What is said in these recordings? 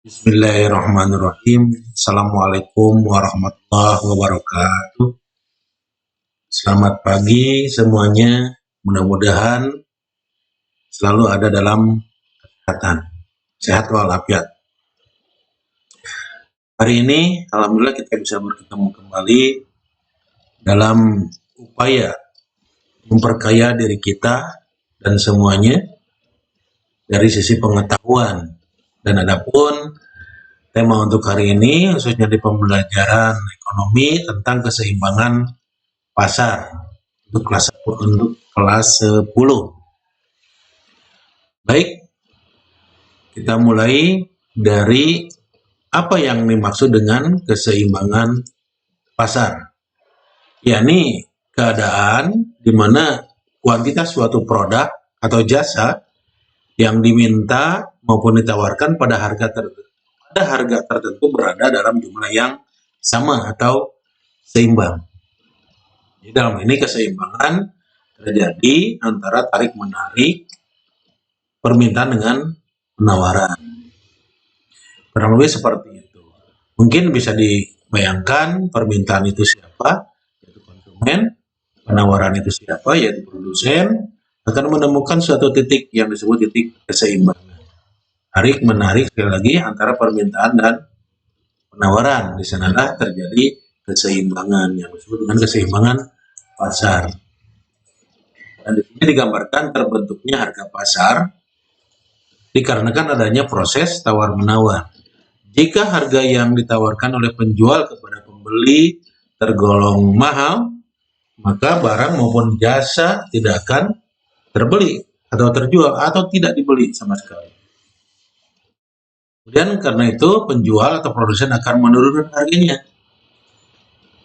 Bismillahirrahmanirrahim. Assalamualaikum warahmatullahi wabarakatuh. Selamat pagi semuanya. Mudah-mudahan selalu ada dalam kesehatan, sehat walafiat. Hari ini, alhamdulillah kita bisa bertemu kembali dalam upaya memperkaya diri kita dan semuanya dari sisi pengetahuan. Dan adapun tema untuk hari ini khususnya di pembelajaran ekonomi tentang keseimbangan pasar untuk kelas 10. Baik, kita mulai dari apa yang dimaksud dengan keseimbangan pasar. Yakni keadaan di mana kuantitas suatu produk atau jasa yang diminta maupun ditawarkan pada harga tertentu berada dalam jumlah yang sama atau seimbang. Di dalam ini keseimbangan terjadi antara tarik-menarik permintaan dengan penawaran. Kurang lebih seperti itu. Mungkin bisa dibayangkan permintaan itu siapa, yaitu konsumen, penawaran itu siapa, yaitu produsen, akan menemukan suatu titik yang disebut titik keseimbangan. Tarik-menarik sekali lagi antara permintaan dan penawaran. Di sanalah terjadi keseimbangan yang disebut dengan keseimbangan pasar. Dan di sini digambarkan terbentuknya harga pasar dikarenakan adanya proses tawar-menawar. Jika harga yang ditawarkan oleh penjual kepada pembeli tergolong mahal, maka barang maupun jasa tidak akan terbeli atau terjual atau tidak dibeli sama sekali. Kemudian karena itu penjual atau produsen akan menurunkan harganya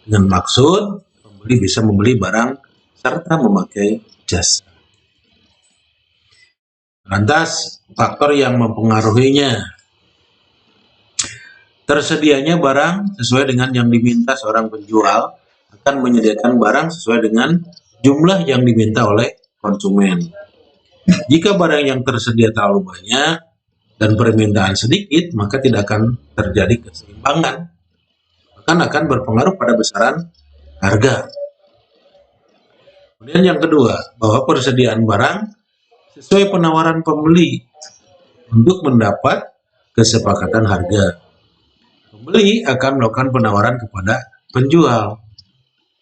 dengan maksud pembeli bisa membeli barang serta memakai jasa. Lantas faktor yang mempengaruhinya: tersedianya barang sesuai dengan yang diminta. Seorang penjual akan menyediakan barang sesuai dengan jumlah yang diminta oleh konsumen. Jika barang yang tersedia terlalu banyak dan permintaan sedikit, maka tidak akan terjadi keseimbangan, bahkan akan berpengaruh pada besaran harga. Kemudian yang kedua, bahwa persediaan barang sesuai penawaran pembeli untuk mendapat kesepakatan harga. Pembeli akan melakukan penawaran kepada penjual.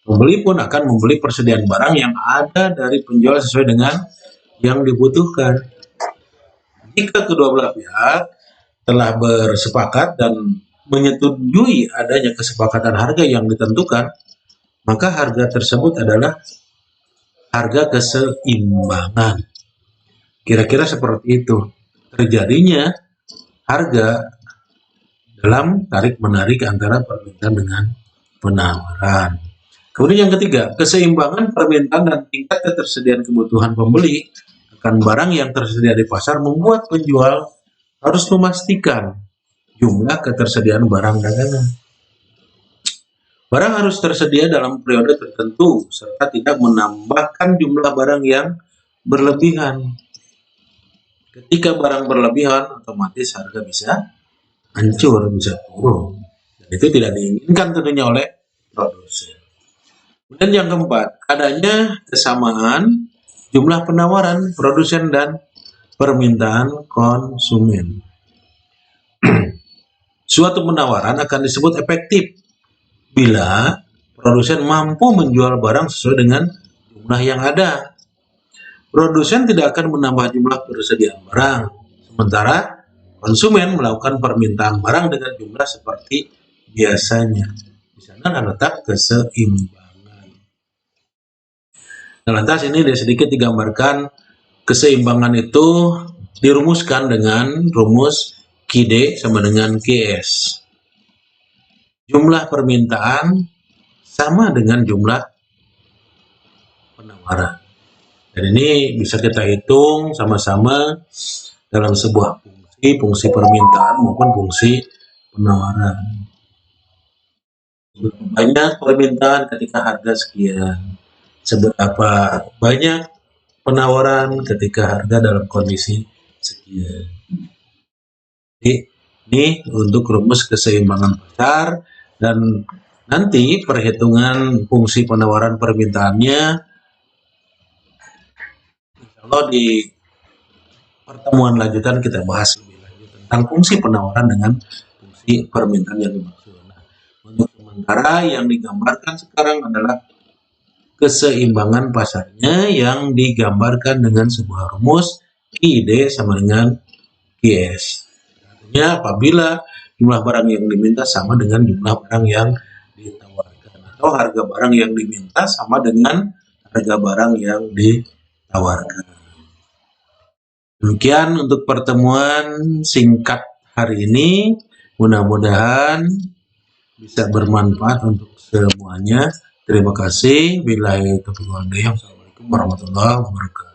Pembeli pun akan membeli persediaan barang yang ada dari penjual sesuai dengan yang dibutuhkan. Jika kedua belah pihak telah bersepakat dan menyetujui adanya kesepakatan harga yang ditentukan, maka harga tersebut adalah harga keseimbangan. Kira-kira seperti itu terjadinya harga dalam tarik-menarik antara permintaan dengan penawaran. Kemudian yang ketiga, keseimbangan permintaan dan tingkat ketersediaan kebutuhan pembeli akan barang yang tersedia di pasar membuat penjual harus memastikan jumlah ketersediaan barang dagangan. Barang harus tersedia dalam periode tertentu serta tidak menambahkan jumlah barang yang berlebihan. Ketika barang berlebihan, otomatis harga bisa hancur, bisa turun. Dan itu tidak diinginkan tentunya oleh produsen. Kemudian yang keempat, adanya kesamaan jumlah penawaran produsen dan permintaan konsumen. Suatu penawaran akan disebut efektif bila produsen mampu menjual barang sesuai dengan jumlah yang ada. Produsen tidak akan menambah jumlah persediaan barang, sementara konsumen melakukan permintaan barang dengan jumlah seperti biasanya. Di sana terletak keseimbangan. Nah, lantas ini sedikit digambarkan keseimbangan itu dirumuskan dengan rumus QD sama dengan QS. Jumlah permintaan sama dengan jumlah penawaran. Dan ini bisa kita hitung sama-sama dalam sebuah fungsi permintaan maupun fungsi penawaran. Banyak permintaan ketika harga sekian, seberapa banyak penawaran ketika harga dalam kondisi sekian. Jadi Ini untuk rumus keseimbangan pasar, dan nanti perhitungan fungsi penawaran permintaannya insya Allah di pertemuan lanjutan kita bahas lebih lanjut tentang fungsi penawaran dengan fungsi permintaan yang dimaksud. Nah, untuk sementara yang digambarkan sekarang adalah keseimbangan pasarnya yang digambarkan dengan sebuah rumus QID sama dengan QS. Artinya apabila jumlah barang yang diminta sama dengan jumlah barang yang ditawarkan, atau harga barang yang diminta sama dengan harga barang yang ditawarkan. Demikian untuk pertemuan singkat hari ini. Mudah-mudahan bisa bermanfaat untuk semuanya. Terima kasih. Billahi taufiq wal hidayah. Assalamualaikum warahmatullahi wabarakatuh.